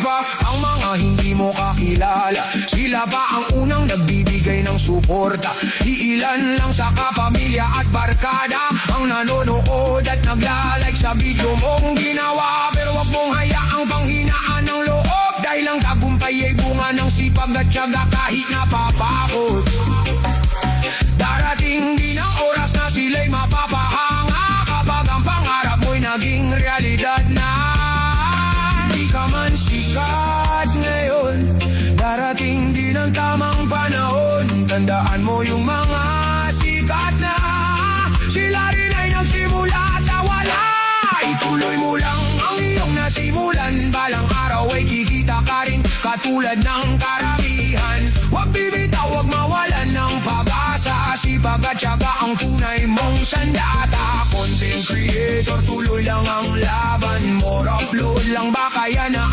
iba ang mga hindi mo kakilala. Sila pa ang unang nagbibigay ng suporta. Iilan lang sa kapamilya at barkada ang nanonood at naglalike sa video mong ginawa. Pero wag mong hayaang panghinaan ng loob, dahil ang tagumpay ay bunga ng sipag at tiyaga kahit napapakot. Darating din ang oras na sila'y mapapahanga kapag ang pangarap mo'y naging realidad na. Di ka man sikat ngayon, darating din ang tamang panahon. Tandaan mo yung mga sikat na sila rin ay nagsimula sa wala. Ituloy mo lang ang iyong nasimulan, balang araw ay kikita ka rin katulad ng karamihan. Huwag bibitaw, huwag mawalan ng pag-asa, sipag at tiyaga ang tunay mong sandata. Content creator, tuloy lang ang laban, more upload lang ba kaya na